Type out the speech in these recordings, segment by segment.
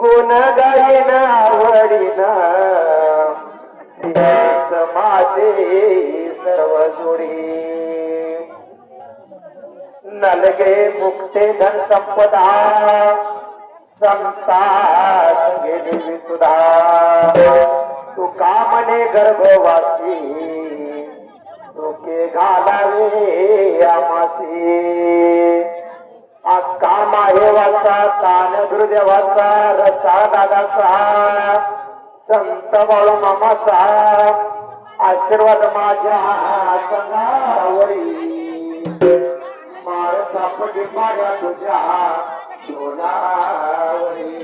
गुण गायन आवडीन माझे सर्व जोडी नलगे मुक्ते धन संपदा संता देवी सुधा तू कामने गर्भवासी सुखे घालावे आमासी अक्का माहेवाचा तान गुरुदेवाचा रसा दादाचा संत बाळू मामाचा आशीर्वाद माझ्या संगावरी मार कापडी माझ्या तुझ्या डोलावरी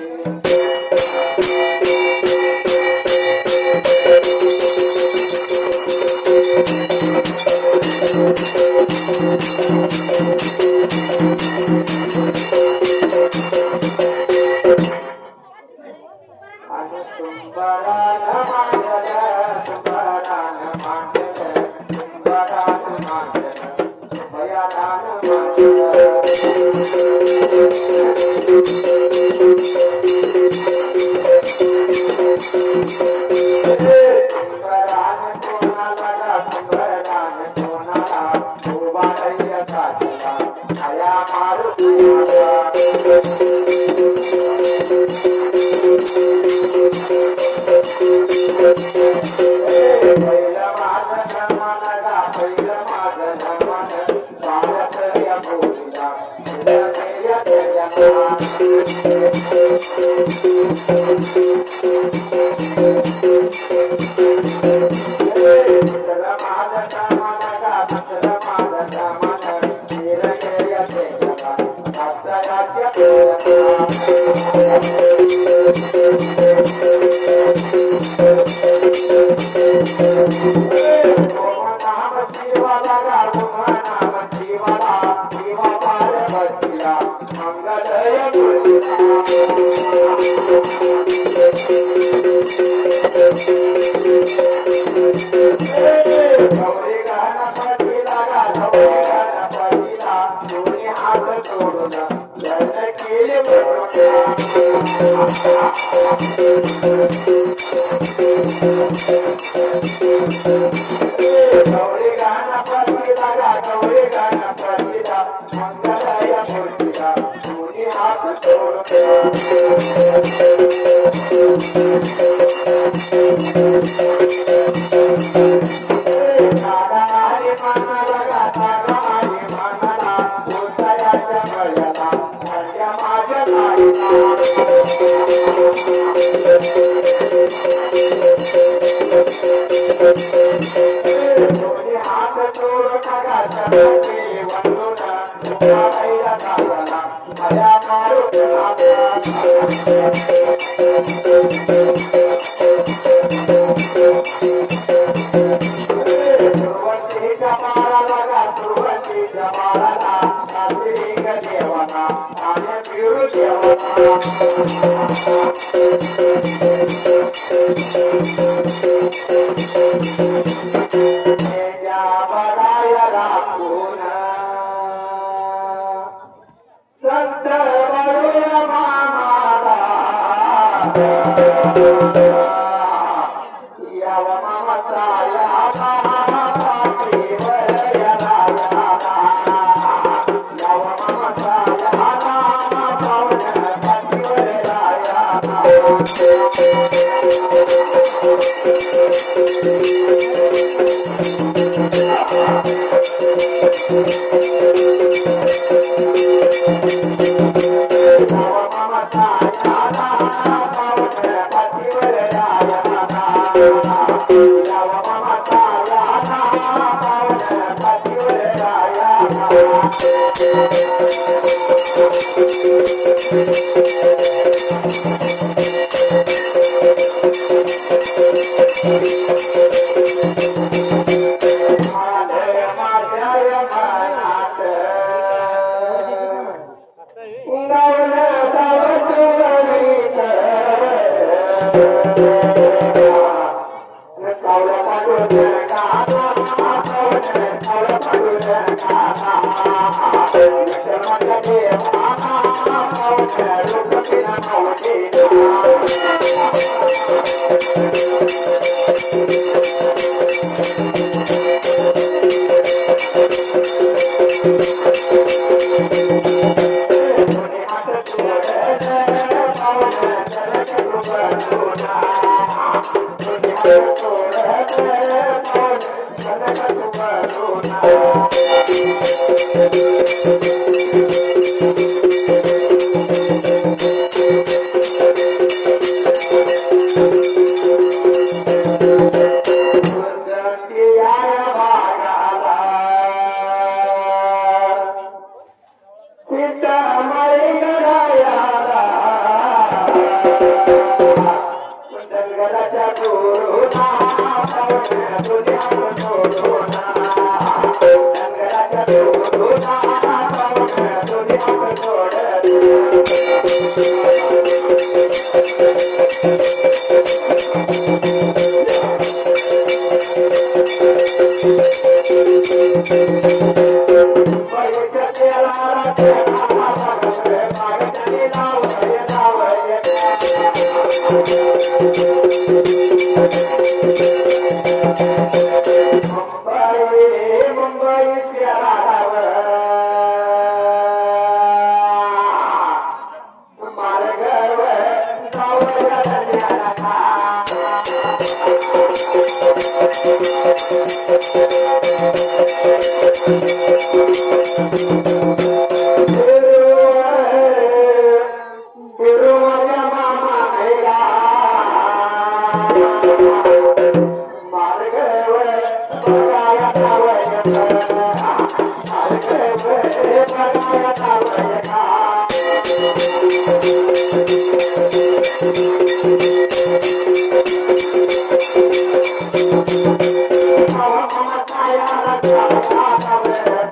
Thank you.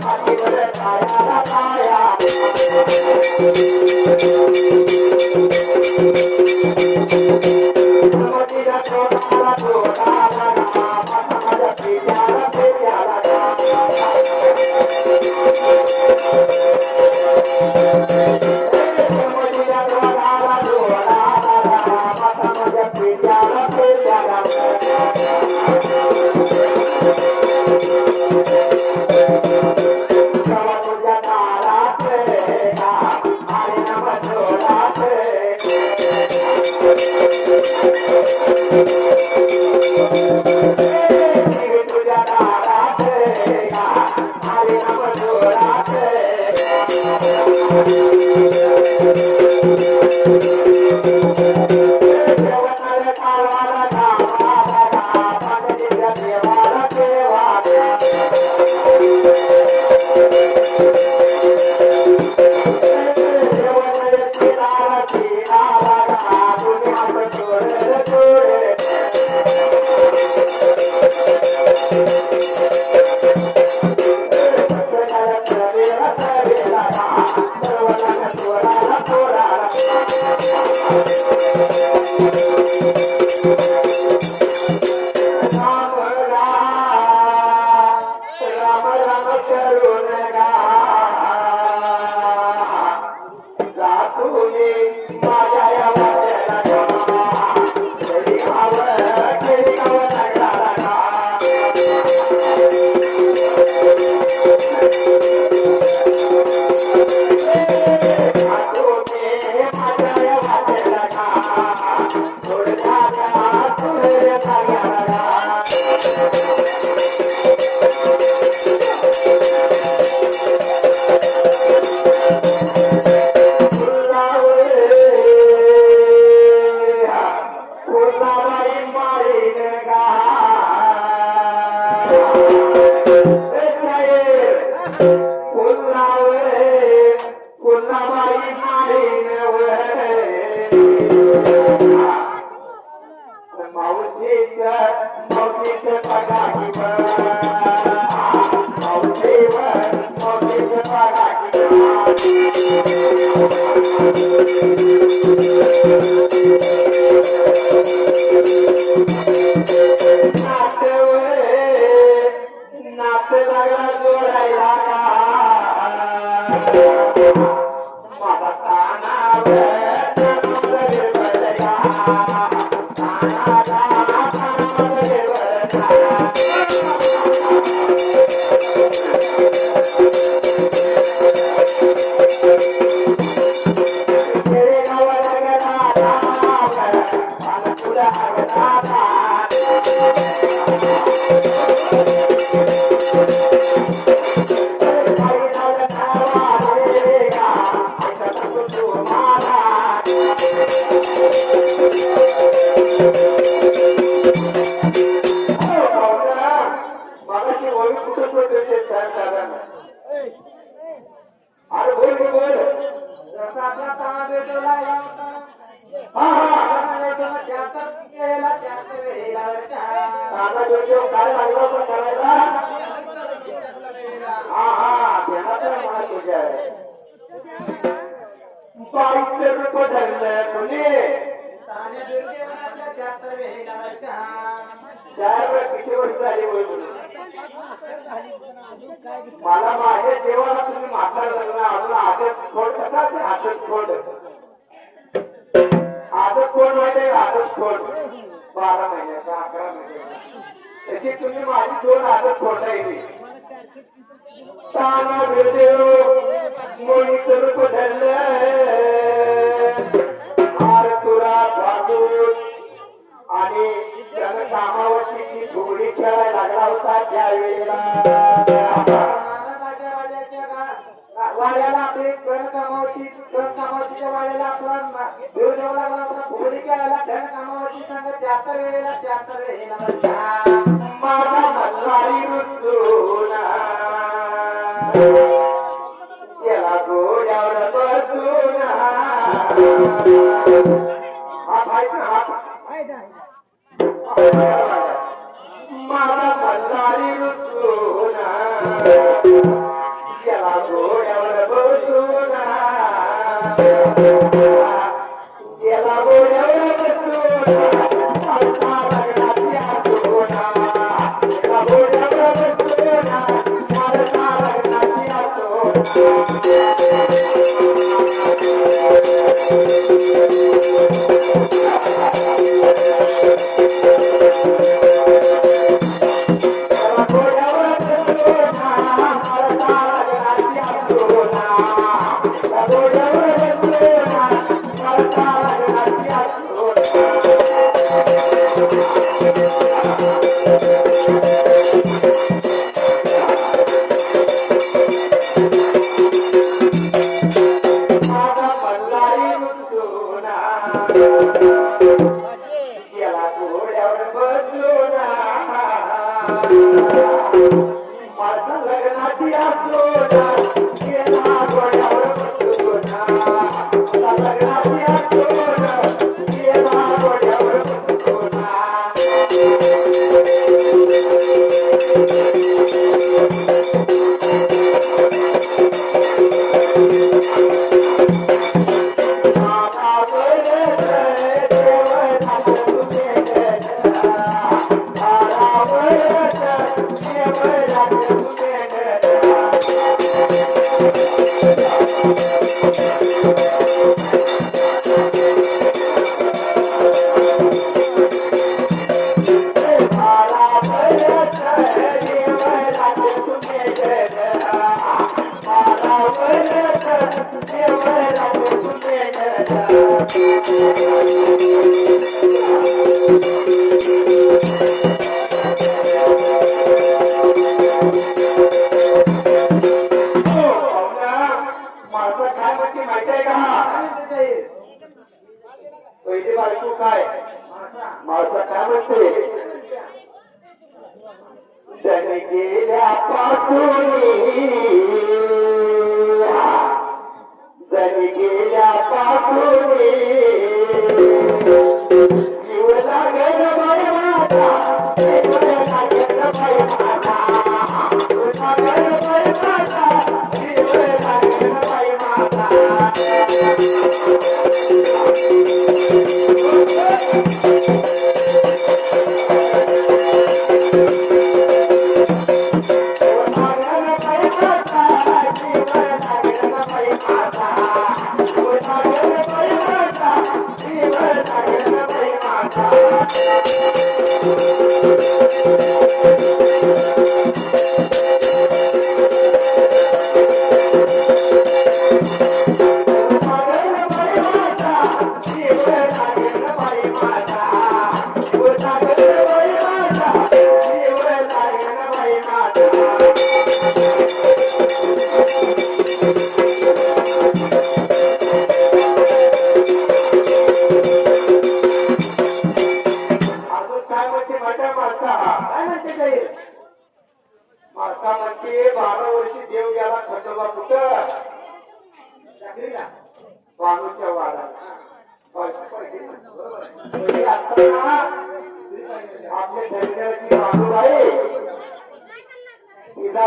Mama, मला माझ्या देवाला तुम्ही म्हातारा झाला अजून आदत खोड कसा आदत खोड माहिती आदत खोड 12 महिन्याचा 11 महिन्याचा तशी तुम्ही माझी 2 आदत खोड राहिली ताना भेदेव मोही स्वरूप धरलं हार तुरा भागून आणि त्यानं कामावरची घोडी खेळायला लागला होता त्यावेळेला वाड्याला आपले कण कामावरतीच्या वाड्याला आपला देवदेव लागला होता घोडी खेळायला कण कामावरती सांगत 73 वेळेला माझा मल्हारी रुसून त्याला घोड्यावर बसून माझा मल्हारी रुसून त्याला घोड्यावर बसून त्याला घोड्यावर बसून माझा लग्नाची आसून त्याला घोड्यावर बसून माझा लग्नाची आसून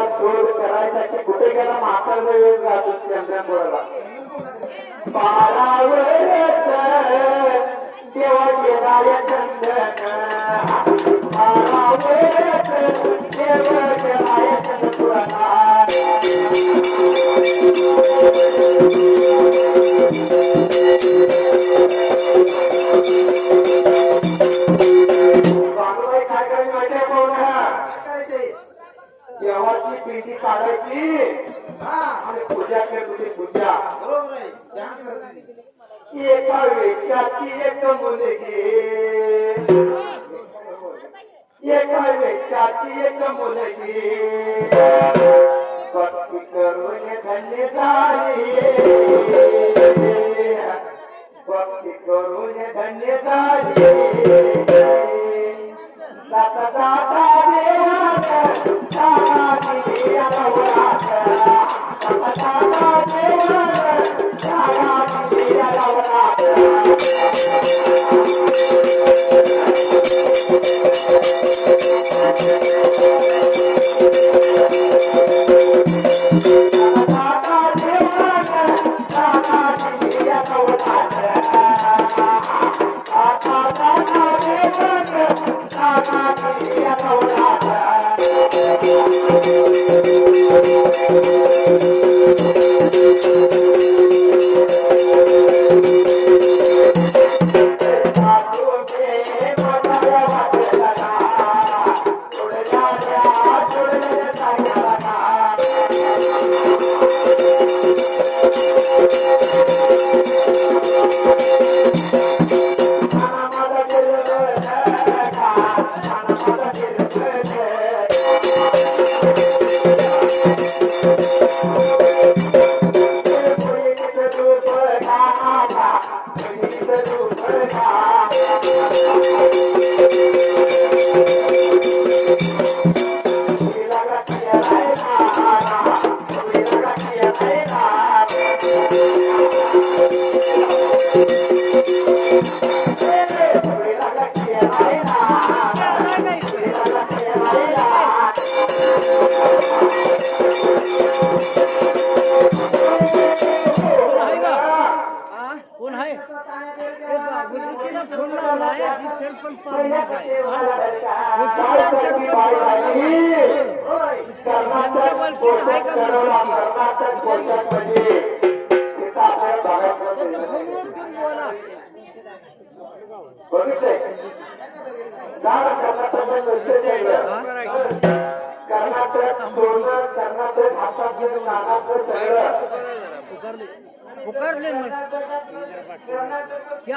शोध करायसाठी कुठे गेला म्हातारा वेळ जातो चंद्रपुराला पारावर देवा गेला चंद्रन पारावर देव गेला चंद्रपुराला देवाची पेटी काढायची आणि पूजा करत होती पूजा बरोबर आहे एका वेशाची एक मुलगी एका वेशाची एक मुलगी भक्ती करून धन्य झाली भक्ती करून धन्य झाली जाता जाता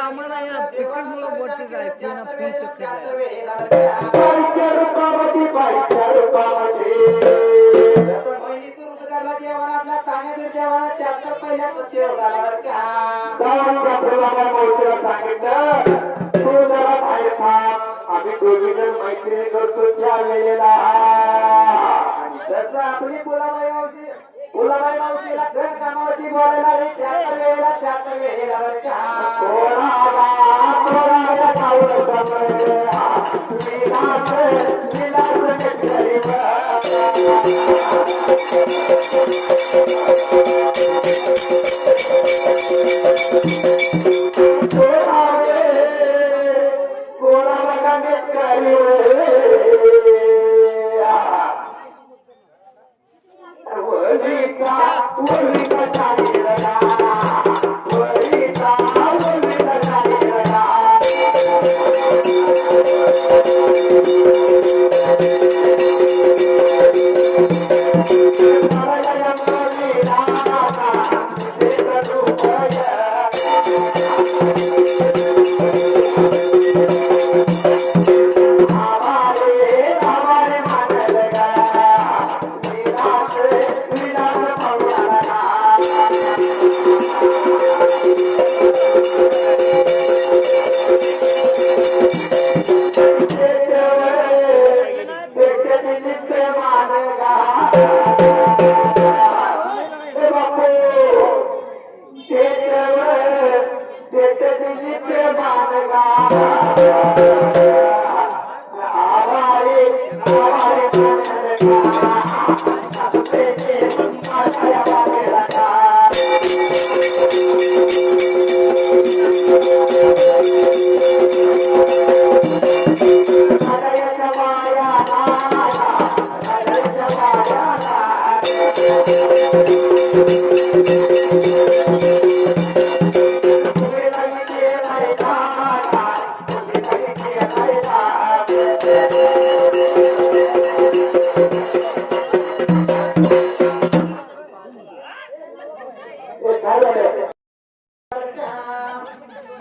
आम्हाला या पिक्चरमुळे बोलते आहे पुन्हा आम्ही दोघी जण मैत्री करतो त्या वेळेला आपली फुलाबाई मावशीला घर कामावरती बोलायला त्याच्या वेळेला वरिता शाहीरला वरिता वरिता शाहीरला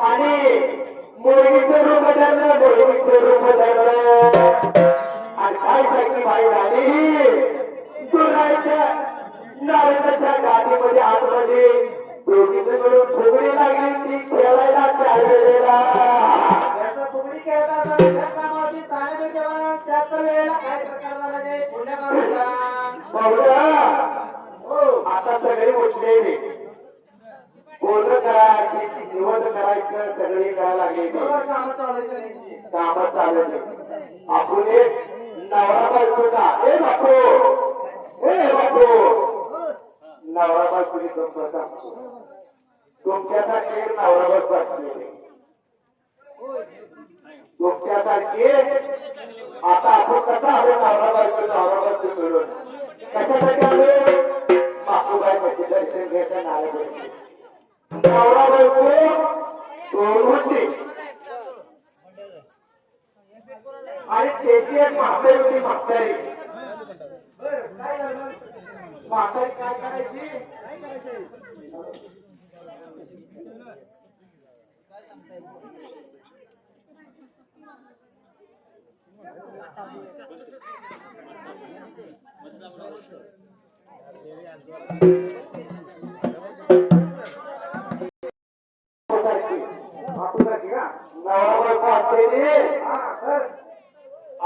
आणि मुलगीचं रूप बदललं मुलगीचं रूप बदललं आणि काय सारखी बाई झाली सुरायच्या नारळाच्या गादीमध्ये आतमध्ये दोघीचं मिळून फुगडी लागली ती खेळायला त्यावेळेला याचा फुगडी खेळता असताना कामावरती ताळमेळच्या वेळेला त्याच वेळेला काय प्रकार झाला ते पुण्य माणूसला बाबा हो आता सगळे उठलेले बोलणं करा निवड करायचं सगळे करायला लागले बरोबर कामं चालू आहे सगळ्यांची. काम चालले आपण एक नवरा बायकोचा ए बापू नवरा बायकोची गप्पा सांगतो तुमच्यासाठी एक नवरा बायको असले तुमच्यासारखे आता आपण कसा आलो नवरा बायको मिळून कशासाठी आलो बापूबाईसाठी दर्शन घ्यायचं नारायण नवरा बायको दोन होते आणि त्याची एक म्हातारी होती म्हातारी बरं, काय झालं मग? म्हातारी काय करायची काय करायचंय?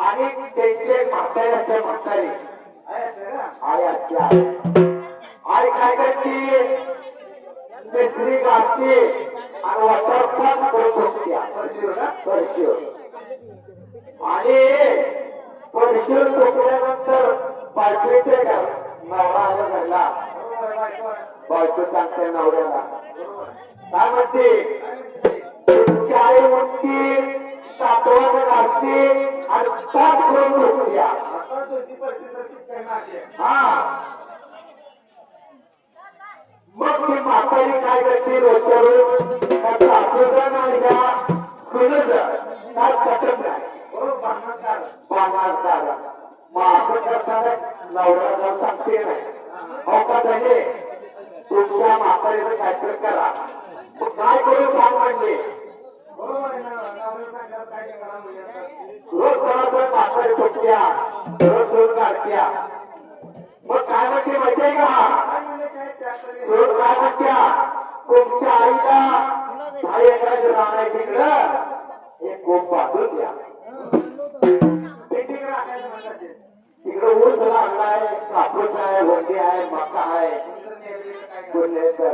आणि त्यांचे म्हातारी असते म्हातारी आहे असं का? आई असते आई काय करते मिस्त्री गाजते आणि वटरपास करत होत्या परशिव आणि परशिव टोकल्यानंतर बायकोचे घर नवरा आला घरला बायको सांगते नवऱ्याला काय म्हणते तुमची आई म्हणते तातवानं घासते आणि पाच करून झोपल्या आता चौथी परिस्थिती नक्कीच करणार आहे. हा मग ती म्हातारी काय करते रोजच्या रोज सासूचा नाही का सुनच काय पटत नाही बरोबर भांडणात काढ. पाहणार मग असं करताना नवऱ्याला सांगते नाही हो का झाले तुमच्या म्हातारीचं काहीतरी करा मग काय करू सांग म्हणले बरोबर आहे ना, नवरा सांगायला काय काय करा म्हणजे आता. रोज जरा म्हातारी झोपत्या रोज काढत्या मग काय म्हणते माहितीये का काय म्हणले साहेब त्याकडे? रोज काय म्हणत्या तुमच्या आईला 10 एकराचं रान आहे तिकडं एक कोप बांधून द्या पेंटिंग राखायला म्हणतात ते. तिकडं ऊस लागलाय कापूस आहे वंडी आहे मका आहे नंतर नेलेलं काय करा? बोलले तर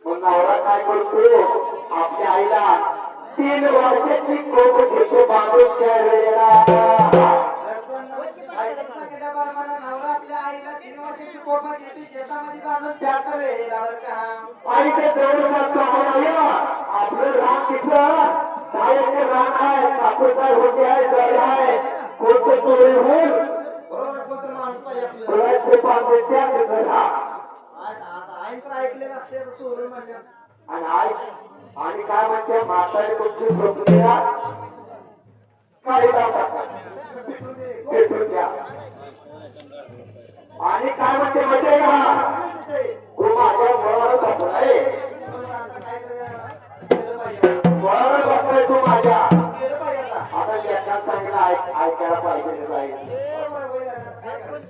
मग नवरा काय करतो आपल्या आईला 3 वर्षाची कोप घेतो बांधून त्या वेळेला बायकोनं सांगितल्याप्रमाणे नवरा आपल्या आईला 3 वर्षाची कोपा घेतो शेतामध्ये बांधून त्याच वेळेला बरं का. आणि ते जवळ जातो आपलं रान तिथं 10 एकर रान आहे कापूस आहे वंडी आहे जळ आहे कोणतं चोरी होईल बरोबर कोणतं माणूस पाहिजे आपल्याला. सोळाशे 5 त्या घरा आज ऐकलेलं असते तर चोरून म्हणण्यात आणि आई आणि काय म्हणते म्हातारी तुमची झोपलीला काळी लावून टाका. पेटून द्या. आणि काय म्हणते म्हणजे का तू माझ्या मुळावर बसलाय मुळावर बसलाय तू माझ्या आता लेखा सांगितलं ऐकायला पाहिजे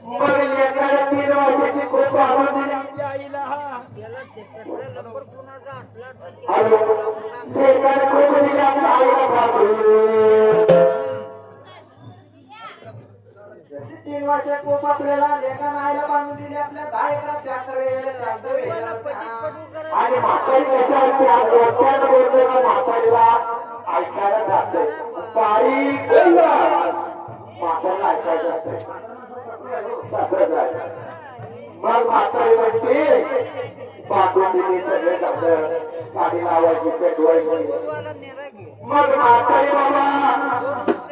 मग लेखाला 3 वर्षाची खूप आवड दिली आईला नंबर कुणाचा असला तर हॅलो लेखाला खूप दिली आपल्या आईला पासून 3 वर्ष खूप आपल्याला लेखा नाहीला बांधून दिली आपल्या 10 एकरात ट्रॅक्टर वेळेला ट्रॅक्टर वेळेला आणि म्हातारी कशा त्या डोक्यात बोलतो का म्हातारीला ऐकायला जाते बारीक म्हातारीला ऐकायला जाते तसंच आहे. मग म्हातारी म्हणते बांधून सगळे शब्द साडी लावायची पेटवायची मग म्हातारी बाबा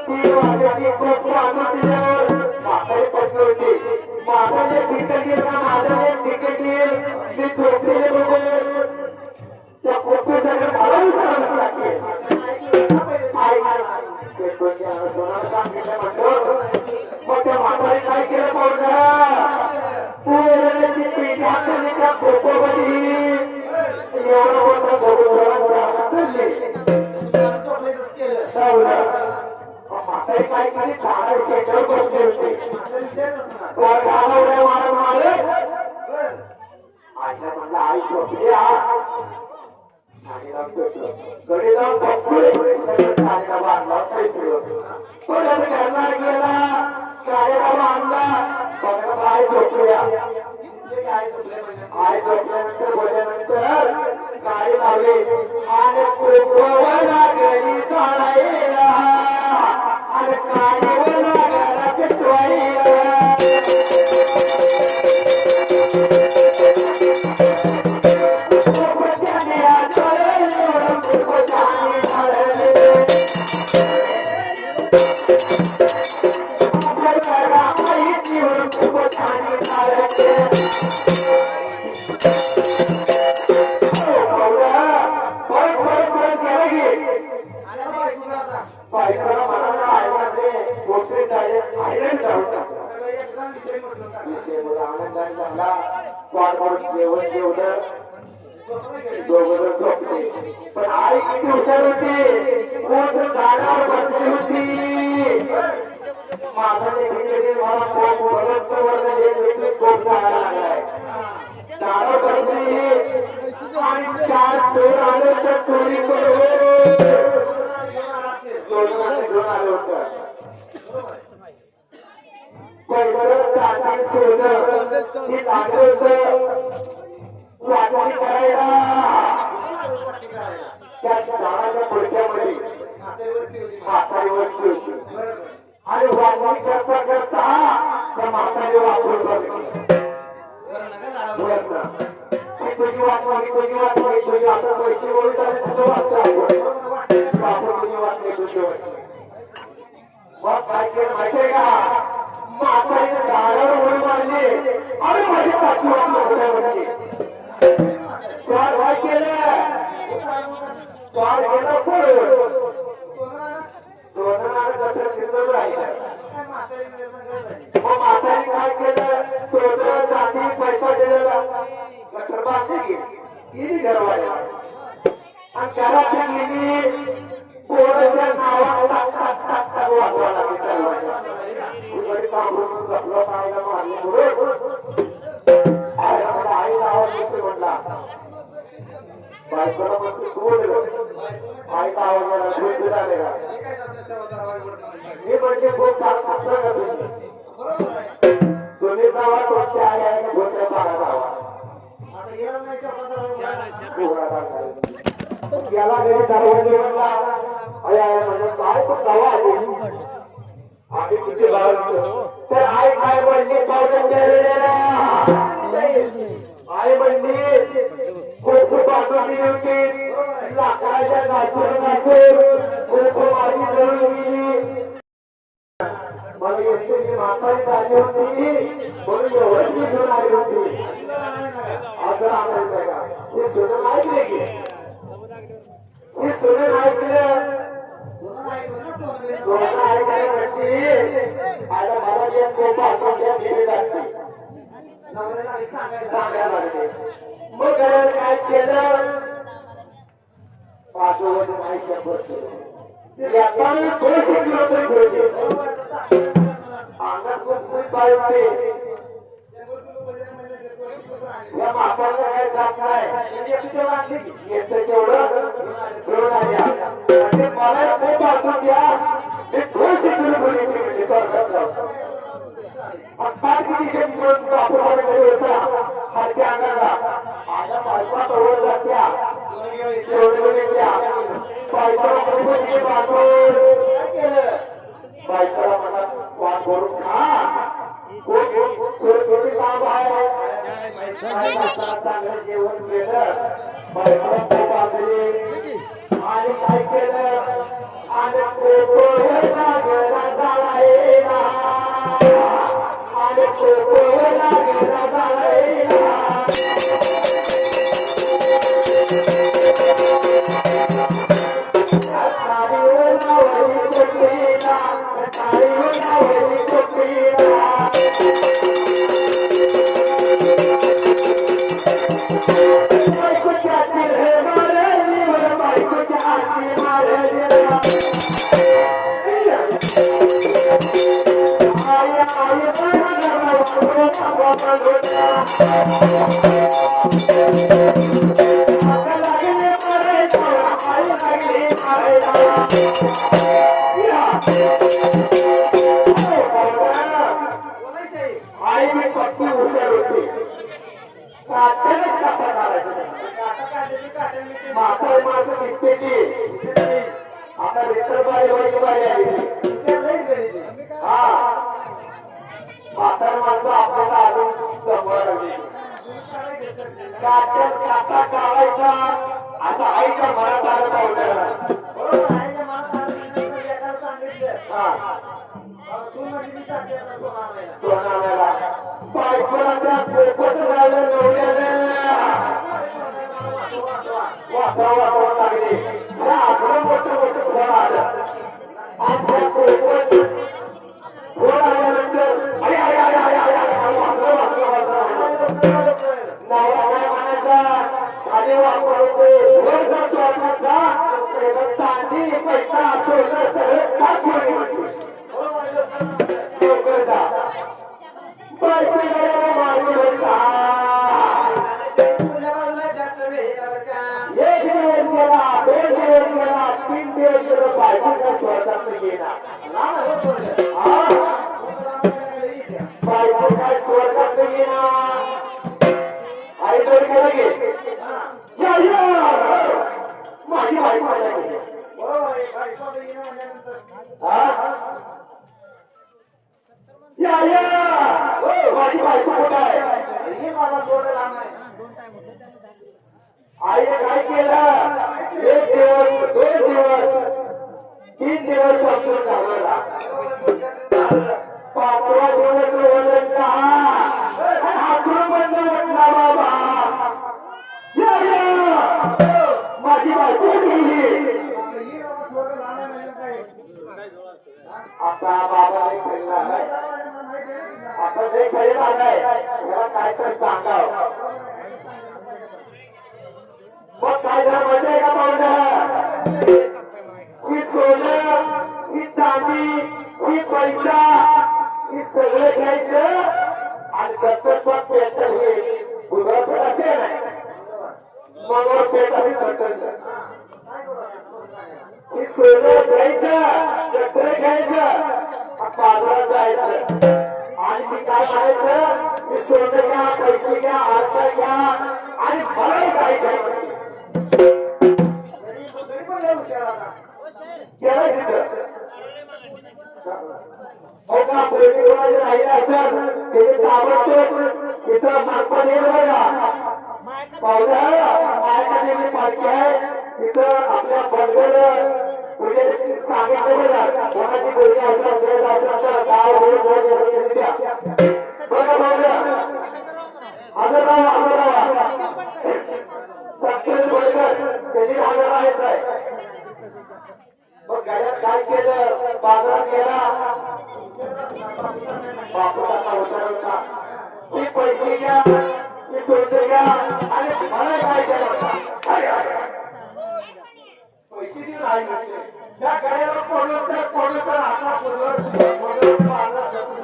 3 वर्षाची खूप बांधून दिल्यावर म्हातारी पडली होती माझं जे तिकीट येईल का माझं जे तिकीट येईल मी झोपलेले बघून त्या पोपे सगळं घालून सांगितलं सांगितलं म्हणतो मग त्या म्हातारी काय केलं पोरची पिढी हाताने त्या पोपोमध्ये एवढं मोठं म्हातारी काय केली झाडं शेतावर बसले होते घालवड्या मार मारे आईला म्हणलं आई झोपली कडे जाऊन गाडीला बांधला परत घरला गेला गाडीला बांधला बघा आई झोपली आई झोपल्यानंतर बोलल्यानंतर गाडी लावली आणि कोपराला गेली चाळायला आणि गाडीवर लागायला पेटवायला पण आई किती हुशार होती झाडावर बसली होती माझा मला खूप झाडा लागलाय झाडावर बसली आणि 4 चोर आले तर चोरी करून घेऊन आलं होतं पैसे चाटी सोनं हे लागलं होतं वाटणी करायला त्या झाडाच्या पुढच्यामध्ये म्हातारीवरती होती आणि वाटणी करता करता त्या म्हातारी वापरून तुझी वाटणी तुझी आता पैसे बोलत आहे तुझं वाटतं तुझी वाटणी तुझी मग काय केलं माहितीये का म्हातारीच्या झाडावर उडी मारली अरे माझी पाचवी वाटली काय केलं काय केलं पुढे सोनं गटर फिरतच राहिलं मग म्हातारी काय केलं सोनं चांदी पैसा दिलेला गटर बांधली गेली घरवाल्या आणि घरात गेली पोराच्या नावावर वाजवा लागली आई आवाज येतो म्हटला बायकोला म्हणतो तू आईचा आवाज मला मी म्हणजे खूप छान पुस्तक का तुम्ही जावा तुमची आई आहे गोत्या पाडा जावा याला घरी दरवाजे म्हणला म्हणजे काय पण जावा आम्ही किती लावतो तर आई काय म्हणली पावसाच्या वेळेला आई म्हणली खूप बाजूनी होती लाकडाच्या घासून खूप माझी जळून गेली मला येते म्हातारी झाली होती म्हणून एवढी घेऊन आली होती असं आणायचं का हे सोनं ऐकले की हे सोनं ऐकलं सोनं ऐकलं ना, सोनं बिनं. सोनं ऐकल्यावरती आता मला जे कोपा आपण त्या दिली जाते नवऱ्याला हे सांगायचं. सांगायला लागते मग घरात काय केलं 5 वर्ष नाही 100 यापाने 200 किलो तरी ठेवते बरोबर, तर चांगलं झालं असतं. अंगात खूप पाहिजे 100 किलो वजन म्हणजे 100 किलो आहे. या म्हाताऱ्याला काय जात नाही येतं तेवढं घेऊन आल्या म्हणजे मला खूप वाचून द्या मी 200 किलो म्हणजे पाच किती बापूकडे होता सारख्या अंगाला माझ्या बायका जवळ जात्या सोडल्या बायकोला काय केलं? बायकोला म्हणत वाट भरून खा छोटी काम आहे चांगलं जेवण केलं बायकोला खूप आजली आणि काय केलं आणि कोणाशी आहे? आई मी पक्की हुशार होती काट्यानेच काटा काढायचं काटा काढल्याशी काट्याने ते माणसं दिसते ती विषय नाही. आता लेकर बारी व्हायची बारी आली विषय नाहीच गणित. हा म्हातार माणसं आपल्याला अजून जमवायला लागली काट्यात काटा काढायचा असं आईच्या मनात आलं पावलं बरोबर आहे का? मला आल्यानंतर एकाला सांगितलं. हा तू म्हणजे मी सांगते आता सोनं आणायला. सोनाव्याला बायकोला त्या पोपट झालं नवऱ्यानं वाचवा लागले आपलं मोठं फळ आलं आणि त्या पोपट फळ आल्यानंतर नवरा म्हणायचा खाली वापरायचा चांदी पैसा सोनं सगळं का चोरी म्हणतो बरोबर आहे. लवकर जा बायकोला मारून होता पुढल्या बाजूला जास्त वेळ आहे बरं का? 1 दिवस गेला 2 दिवस गेला 3 दिवस गेला बायकोच्या स्वर्गात गेला लांब आहे हो स्वर्ग. हा स्वर्ग लांब आहे का इथे? बायको काय स्वर्गात गेला आई जोड केला गे या माझी बायको गेली बरोबर आहे. बायकोचं येणं म्हणल्यानंतर हा या माझी बायको कुठं आहे हे मला स्वर्ग लांब आहे. आईने काय केलं 1 दिवस 2 दिवस 3 दिवस समजून घालवला बरोबर आहे. 2-4 दिवस झालं. 5वा दिवस वजन हातून बंद म्हटला बाबा माझी बायको गेली आता ही बाबा स्वर्ग लांब आहे म्हणजे काय? आता बाबा खेळला मला माहिती आहे ना. आता जे खेळ आलाय याला काय तर सांगाव मग काय झालं माहिती आहे का पाहुणा ही सोनं ही चांदी ही पैसा ही सगळं घ्यायचं आणि सत्तरचा पेटल हे गुजरात फेडायचे नाही मग पेटावी सत्तरचं ही सोनं घ्यायचं ट्रॅक्टर घ्यायचं बाजारात जायचं आणि ती काय म्हणायचं की सोनं घ्या पैसे घ्या आरता घ्या आणि मलाही काय घ्यायचं तरी पण लय हुशार आता. केलं तिथं हो का पोलिस कोणाचे राहिले असेल तिथे ताबडतोब इथं मागपात येईल बघा पाहुणा मायकादेवी पालखी आहे तिथं आपल्या बंगल म्हणजे सांगितलं बघा कोणाची बोलणी असेल गरज असेल तर गाव रोज द्या बघा पाहुणा हजर राहा मग गड्यात काय केलं बाजारात गेला बापूचा हुशार होता ते पैसे घ्या ते सोडते घ्या आणि मला काय केलं होता अरे, अरे. पैसे देऊन आई म्हणते त्या गड्याला कोणतं असा पूर्वज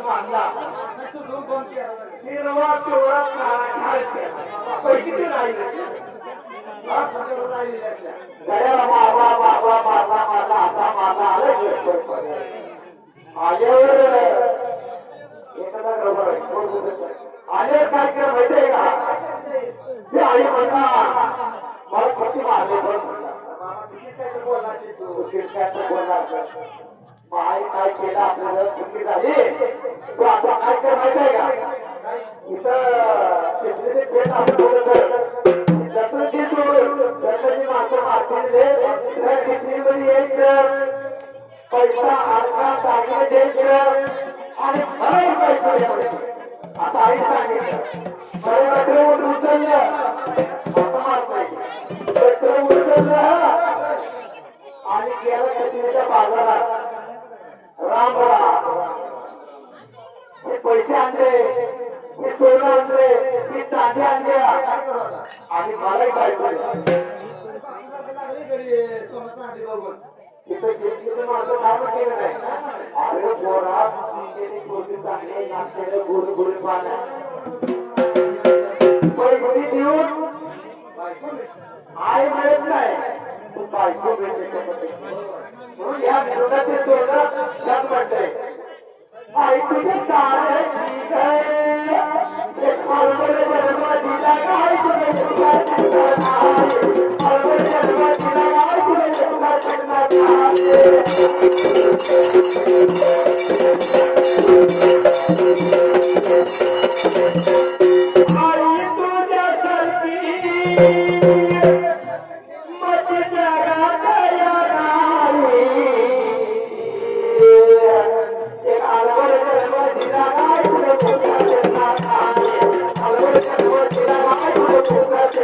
मानला निर्वा चोरा पैसे देऊन आई गड्याला मारला असा मारला आल्यावर एखादा गडबड आहे आल्यावर काय केलं माहितीये का ते आई म्हणा मला किती मारले आई काय केलं आपल्याला चुकी झाली तू आता काय कर माहितीये का इथं चिखलीचे पेट असं बोलत जत्राची सोडून जत्राची माणसं मारतील त्या चिखलीमध्ये यायचं पैसा आरका दागिने द्यायचं आणि मला काय करायचं असं आई सांगितलं बरे बकरे उचललं असं मारत नाही बकरे उचललं आणि गेलं कशीच्या बाजारात राम हे पैसे आणले हे सोनं आणले हे चांदी आणल्या आणि मलाही काय करायचं तिथं माझं काम केलं नाही अरे पोरा गोष्टी चांगले नाश्त्याला गुरु पाण्या पैसे देऊन आई मिळत नाही तू बायको भेटते म्हणून या विरोधाचे सोडत त्यात म्हणते आई तुझे सारे ठीक आहे एक मालवडे जन्म दिला काय तुझे चुकार मालवडे जन्म दिला काय तुझे चुकार आई तुझ्या सारखी मत जगात याराई एक आलवड जन्म दिला काय तुझे चुकार आलवड जन्म दिला काय तुझे चुकार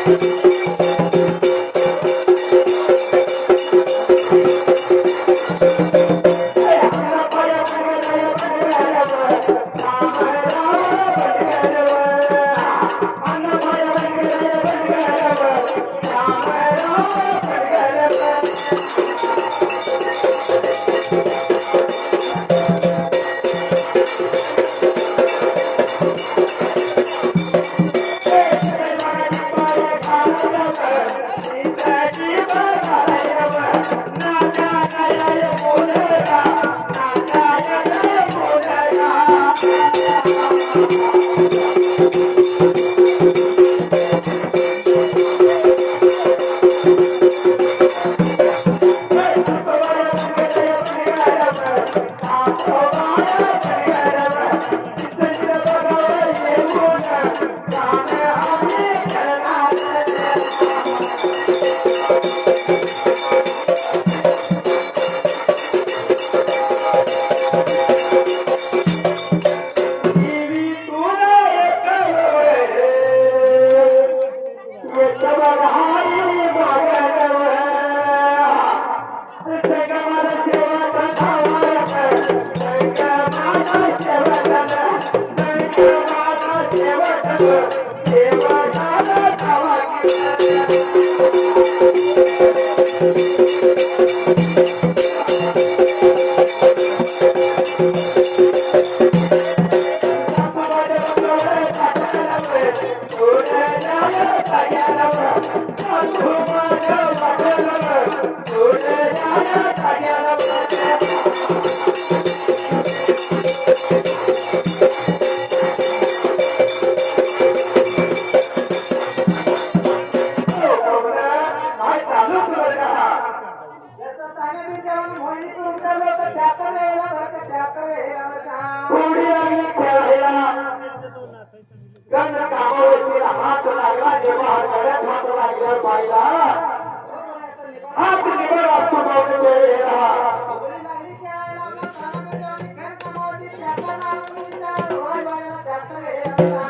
Thank you. निभार गळ्यात हात लागल्यावर बाईला बरोबर आहे, आता निभार हात निभार असतो मावळे वेळेला फुगडी लागली की आईला आपला तानापेटी आणि खण कामावरती ट्रॅक्टर नारळ मुलीच्या रोड बाळाला ट्रॅक्टर वेळेला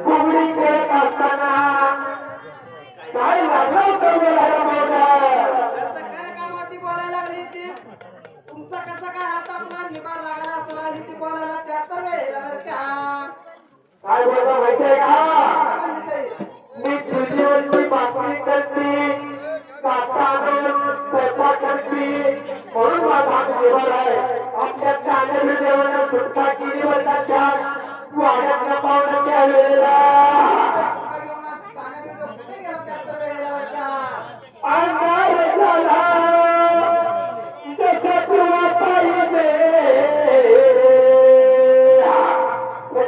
फुगडी खेळत असताना काय लागलं होतं बोलायला मावळ्या जसं खण कामावरती बोलायला लागली ती तुमचा कसा काय हात आपला निभार लागला असं लागली ती बोलायला ट्रॅक्टर वेळेला बरं का काय बोलतो माहितीये का आपण विषयी मी चुलीवरची भाकरी करते काटा आणून स्वयंपाक करते म्हणून माझा हात निभार आहे आपल्या कान्याने देवानं सुटका केली वर्षाच्या वाड्यातल्या पाहुण्याच्या वेळेला अंधार झाला जसा तुला पाहिजे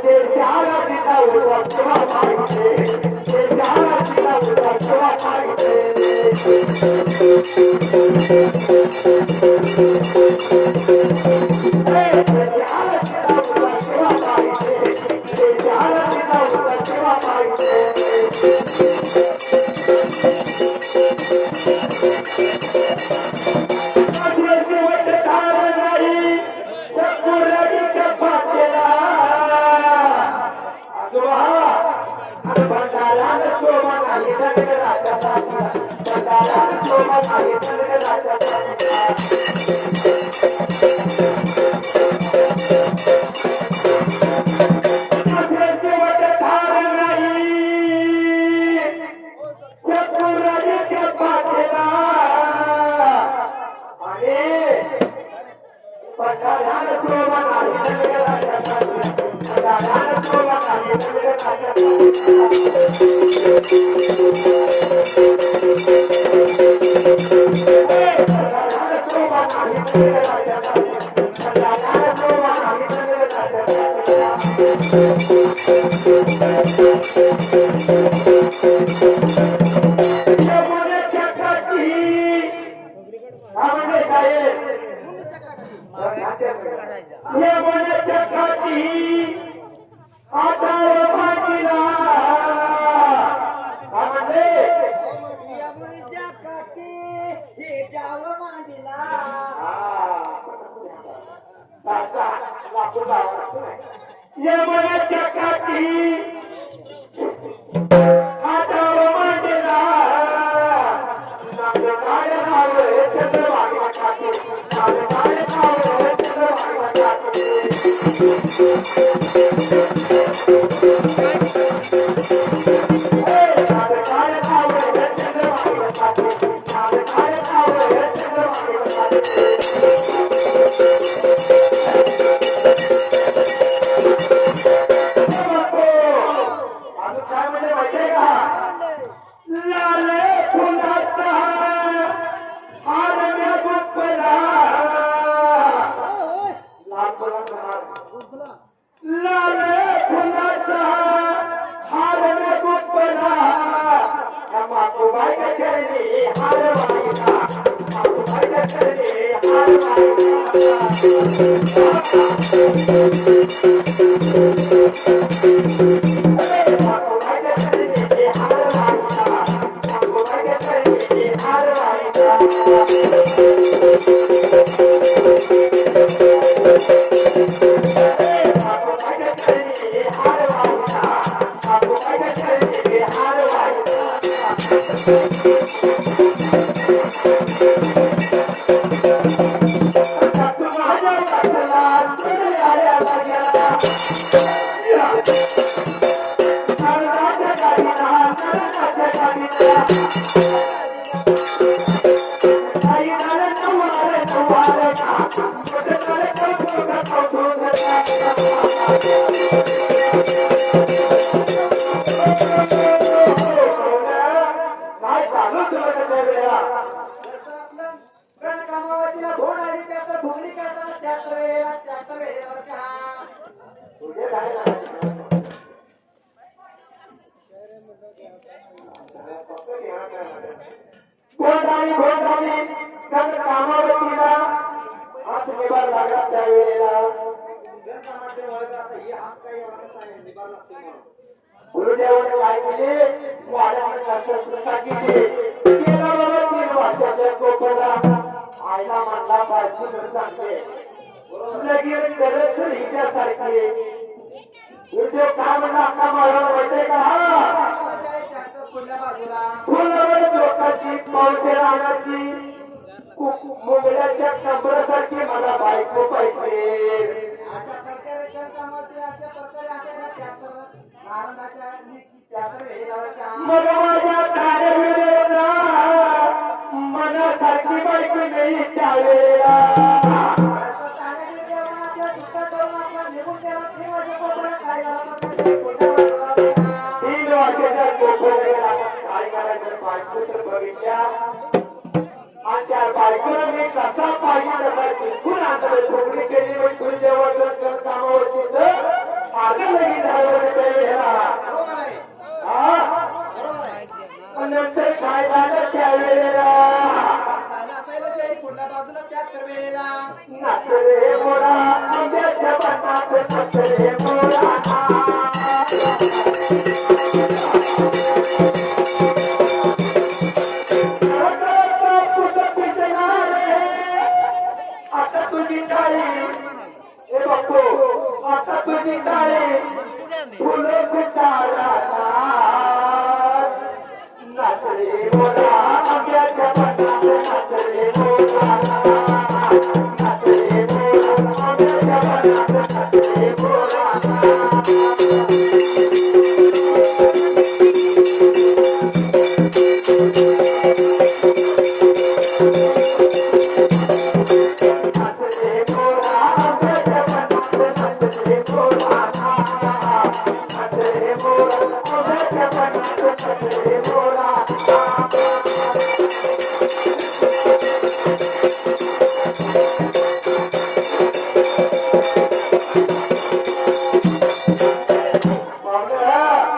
देशाला तिचा उद्या तुला पाहिजे देशाला तिचा उद्या तुला पाहिजे देशाला तिचा उद्या तुला पाहिजे देशाला तिचा उद्या तुला पाहिजे शेवट धार नाही त्या कुऱ्हाडीच्या पातेला आजोबा भंडाराला शोभा नाही दगड राजाचा भंडाराला शोभा नाही दगड राजाचा शेवट धार नाही त्या कुऱ्हाडीच्या पातेला आणि भंडाराला शोभा नाही दगड राजाचा भंडाराला शोभा नाही दगड यमुनेच्या काठी आधार मांडला म्हणजे यमुनेच्या काठी हे डाव मांडला यमुनेच्या काठी आधार मांडला माझं काय नाव चंद्रभागा काठी माझं काय नाव चंद्रभागा काठी माझं काय नाव चंद्रभागा काठी माझं काय नाव चंद्रभागा अजून काय म्हणजे माहितीये का लाल फुलाचा हार म्या गुंफला लाल फुलाचा हार लाल फुलाचा हार म्या गुंफला मातोबाईच्या चरणी हार वाहिला मातोबाईच्या चरणी हार वाहिला कामावतीला भोड आली त्यात भोगणी करताना त्यात वेळेला बरं का घोटाळी चंद्र कामावतीला हात निभार लागला त्यावेळेला कामाचे वळगा आता हे हात काय एवढा कसा आहे निभार लागते म्हणून गुरुदेवाने काय केले वाड्याने शस्त्रक्रिया केली केला बाबा 3 वर्षाच्या कोपरा आईला म्हणला बायको तर सांगते लगेच करत हिच्यासारखी गुरुदेव काय म्हणला अक्का मारा वाटते का कशा आहे ट्रॅक्टर पुढल्या बाजूला फुलवर चोखाची पावसे रानाची मुगल्याच्या कमरासारखी मला बायको पाहिजे अशा प्रकारे कामाचे अशा प्रकारे असायला ट्रॅक्टर आनंदाच्या ट्रॅक्टर वेळेला का मग माझ्या ताऱ्याला मनासारखी बायको नाही त्यावेळेला तीन वर्षाच्या कोपऱ्याला काय करायचं बायको तर बघितल्या आणि त्या बायकोला मी कसा पाहिजे तसा शिकून आणतो कोकणी केली मग तुझी जेव्हा कामावरतीच आता लगेच झालं त्यावेळेला नंतर काय झालं त्यावेळेला पुढल्या बाजूला ट्रॅक्टर वेळेला नाचरे मोरा आंब्याच्या बनात नाचरे मोरा आता तुझी टाळी हे बघतो आता तुझी टाळी फुलं पिसारा नाचरे मोरा आंब्याच्या बनात नाचरे मोरा नाचरे मोरा आंब्याच्या बनात नाचरे मोरा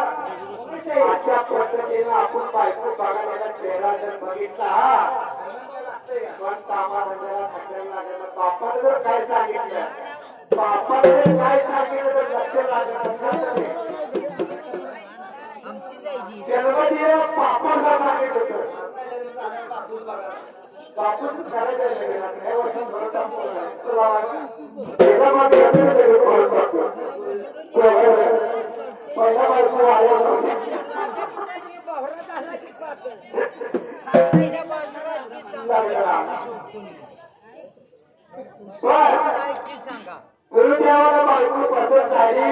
अशा पद्धतीने आपण बायको बघायला चेहरा जर बघितला पण कामाला कशाला लागेल बापाने जर काय सांगितलं बापाने जर काय सांगितलं तर लक्ष लागणार जन्मदिन बापाला सांगितलं होतं बापूच पहिला बायको आल्या गुरुदेवाला बायको पसंत झाली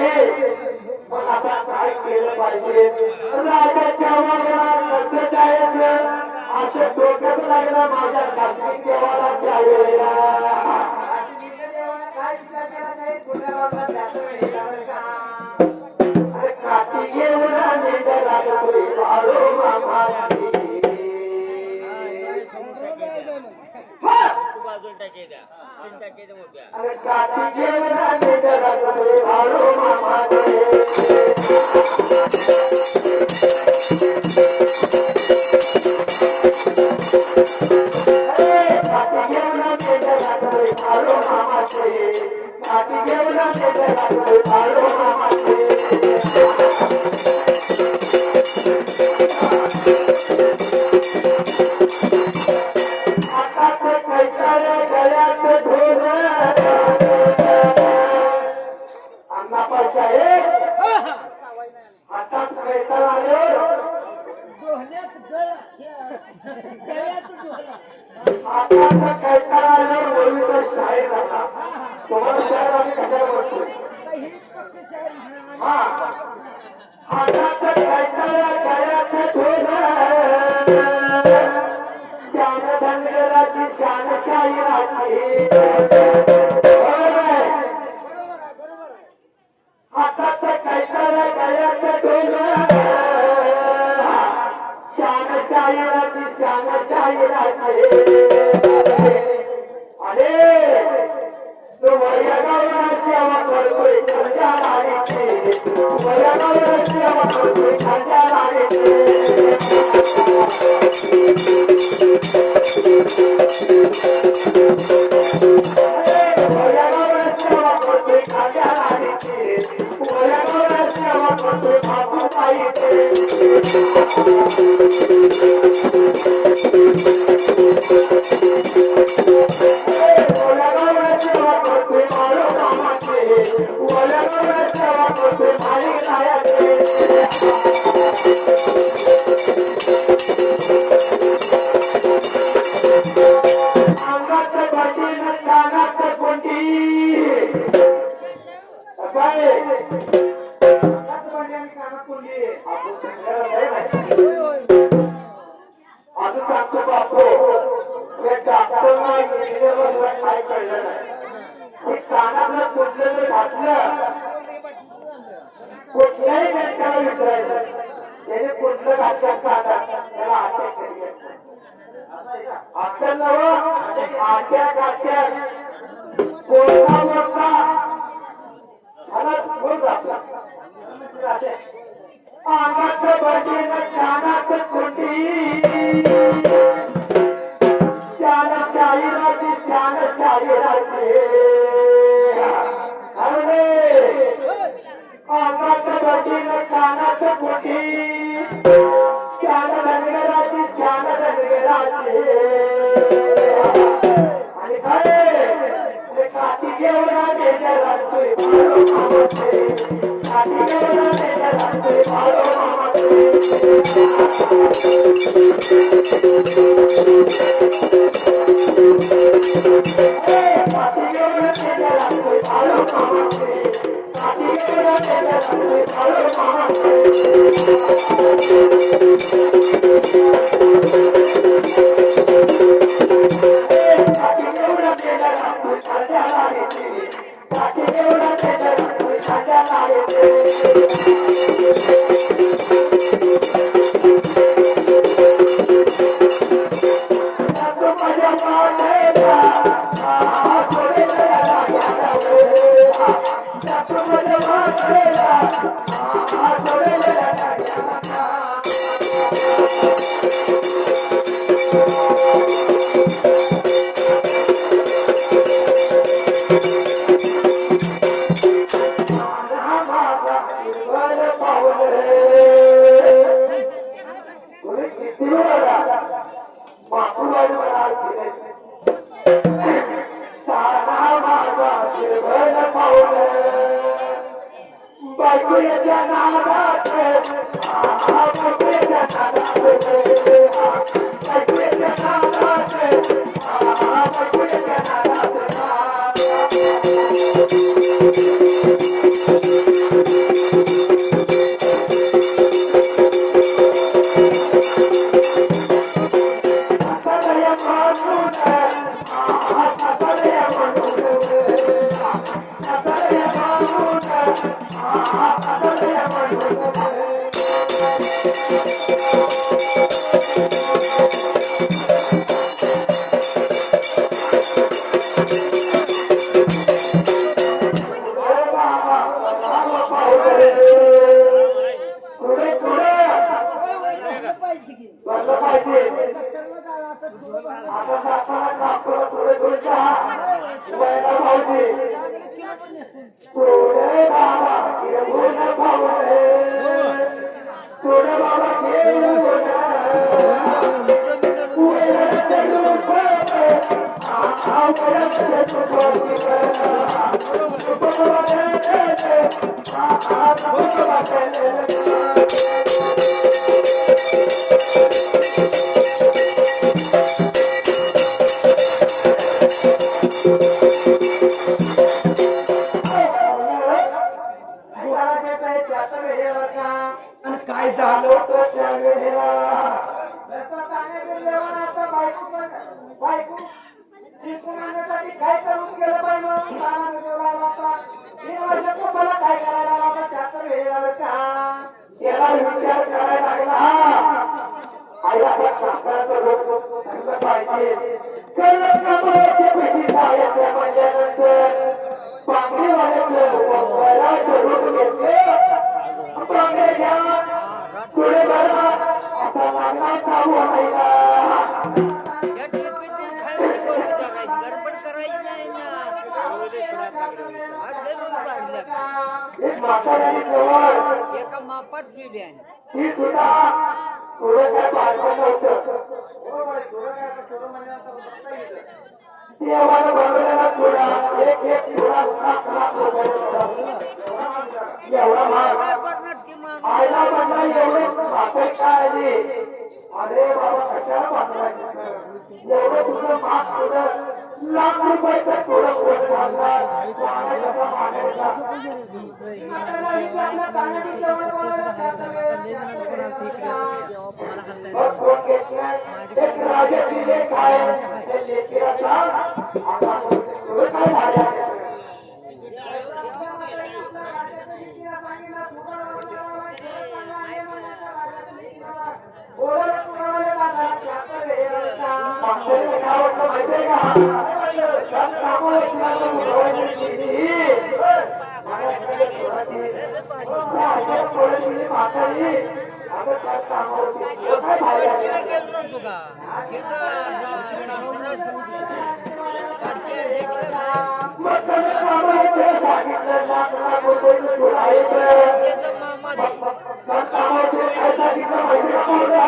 मग आता काय केलं पाहिजे राजाच्या वागण्यात कसं जायचं असं डोक्यात लागलं माझ्या खासगी देवाला त्यावेळेला काय विचार केला साहेब पुढल्या बाजूला ट्रॅक्टर वेळेला अरे काठी घेऊन राजपुरी बाळो मामाची अरे काठी घेऊन राजपुरी बाळो मामाची काठी घेऊन राजपुरी बाळो मामाची काठी घेऊन राजपुरी बाळो मामाची हातात भांडी आणि कानात कोंडी. असं सांगतो बापू हे डॉक्टरला इंजिनियरला काय कळलं नाही हे कानातलं कुठलं जर घातलं कुठल्याही व्यक्तीला विचारायचं त्याने कुठलं घातलं कानात त्याला अटॅक केली असं आहे का? अटॅक नव्हं अटॅक अटॅक कोणता मोठा झाला तोच आपला म्हणजे जाते. अंगात बडीन कानात कुंडी शान शाहिराची शान शाहिराची अरे अंगात बडीन कानात कुंडी शान धनगराची शान धनगराची आणि काय काठी जेवढा मेजर लागतोय मारो मामाचे काठी जेवढा मेजर लागतोय मारो मामाचे काठी जेवढा मेजर लागतोय मारो मामाचे काठी जेवढा मेजर लागतोय मारो मामाचे काय झालं होतं त्या वेळेला काय करून गेलं पाहिजे म्हणून तानाने जेवढा होता. 3 वर्षात मला काय करायला लावला त्यात वेळेला बरं का. त्याला विचार करायला लागला आईला त्या शास्त्राचं रोग चांगलं पाहिजे कळलं का बरं ते कशी जायचं म्हणल्यानंतर बांगडेवाल्याचं रोग घेतलं बांगडे घ्या पुढे बघा असा लागला चालू असायचा या टिपीची खायची गोष्ट करायची गडबड करायची नाही ना आज लय रोज वाढलं एक म्हाताऱ्याने जवळ एका मापात गेली आणि ही सुद्धा पुढे काय पाडलं नव्हतं आहे थोडं काय आता थोडं म्हणल्यानंतर बघता येईल देवानं बनवलेला चुडा एक चुडा लाख रुपयाचा एवढा महाग झाला. एवढा महाग काय करणार ती माणूस आईला म्हणणार एवढं भाकर काय आली अरे बाबा कशाला वाचवायचं एवढं तुझं महाग चुडं लाख रुपयाचं चुडं कोण घालणार मागायचा मागायचा म्हाताऱ्याला इथे आपल्या तांदळाची जेवण बनवायला त्याचा वेळेला मग कोण घेतलं एक राजाची लेख आहे त्या लेकीला सांग आता तुझं काय भाड्या आपल्या म्हाताऱ्याने आपल्या राजाच्या लेकीला सांगितलं फुटावाला चांगला आहे म्हणायचं राजाच्या लेकीला बोलायला फुटावाला जाणार त्याचा वेळेला मागच्या काय वाटलं माहितीये का त्यात कामाला इतका उडवायची केली. माझ्याकडे थोडाशी त्या अशा पोळीची म्हातारी आता त्यात कामावर केली. काय भाड्या तिला गेलो नव्हतो का मग त्याचं कामाला ते सांगितलं लाख लाख रुपयाचं चुडा आहे तर. त्याचा मामा त्या कामावर ते काय सांगितलं माहिती का पोरगा?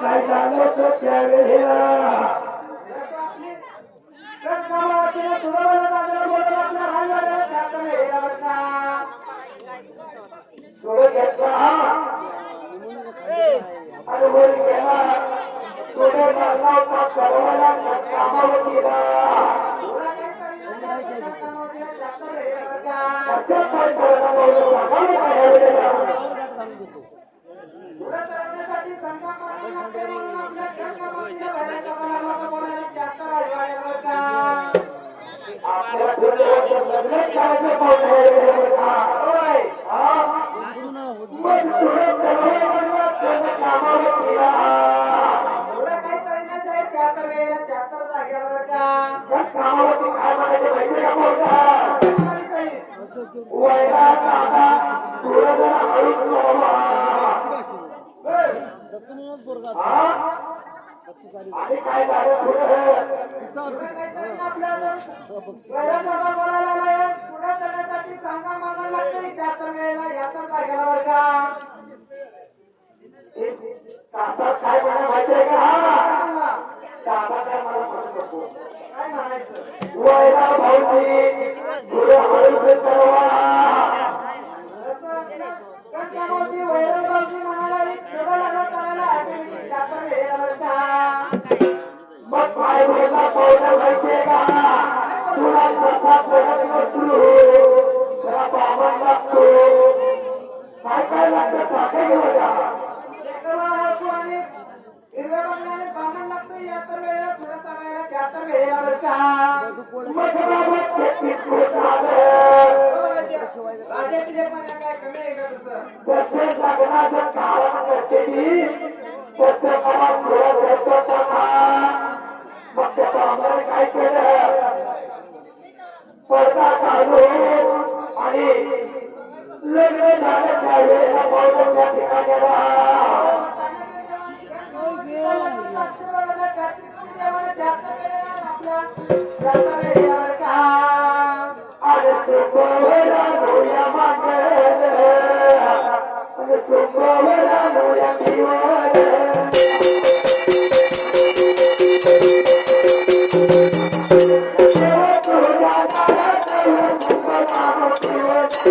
काय झालं तो त्यावेळेला थोडं घेतलं आणि वर गेला थोडं मारला होता चढवायला कामावर गेला अशा काय झालं बोलू सांगा ना यावेळेला चढवण्यासाठी संघ मारायला लागते म्हणून आपल्या खेळकामातीला बाहेर टाकायला लागला तर बोलायला त्यात राजवाड्यावर का आपल्या पुढे लग्न करायचं बोलले का बरोबर आहे मग थोडं चढवायला त्यानं कामावर गेला एवढं काही कळण्याचं आहे 73 वेळेला 73 जागेवर का त्या कामावरती काय म्हणायचं माहिती का बोलता कोणाला काही वैरा काका थोडं जरा हळूच चालवा आणि काय झालं थोडं पुढे चढण्यासाठी सांगा मागा लागतं 74 वेळेला याचा जागेवर का कासात काय म्हणा माहितीये का कासा काय मला म्हणू नको काय म्हणायचं वैरा भाऊजी थोडं हळूच चालवा कंटाळोची वैरबाजी म्हणाला एक केवळ आला चढायला आठवणी 74 वेळेवर का मग काय बोलला पाहुणा माहितीये का तुला कसा पडत नसतो जरा बाबा लागतो काय काय लागतं साखर घेऊन जा हिरव्या बंगल्याने बामण लागतो 73 वेळेला थोडं चढायला 74 वेळेवर का मग बाबा 33 फूट आलं बरोबर आहे ते. राजाची लेख म्हणजे काय कमी आहे का तुझं जसे लग्नाचं कारण करते ती तसं मला थोडं झेपत होता मग त्या बाबाने काय केलं पडदा काढून आणि लग्न झालं त्यावेळेला पावसाच्या ठिकाणी अरे सुखवरा डोळ्या मागं अरे सुखवरा डोळ्या दिवाळं देवा तुझ्या दारात सुखवरा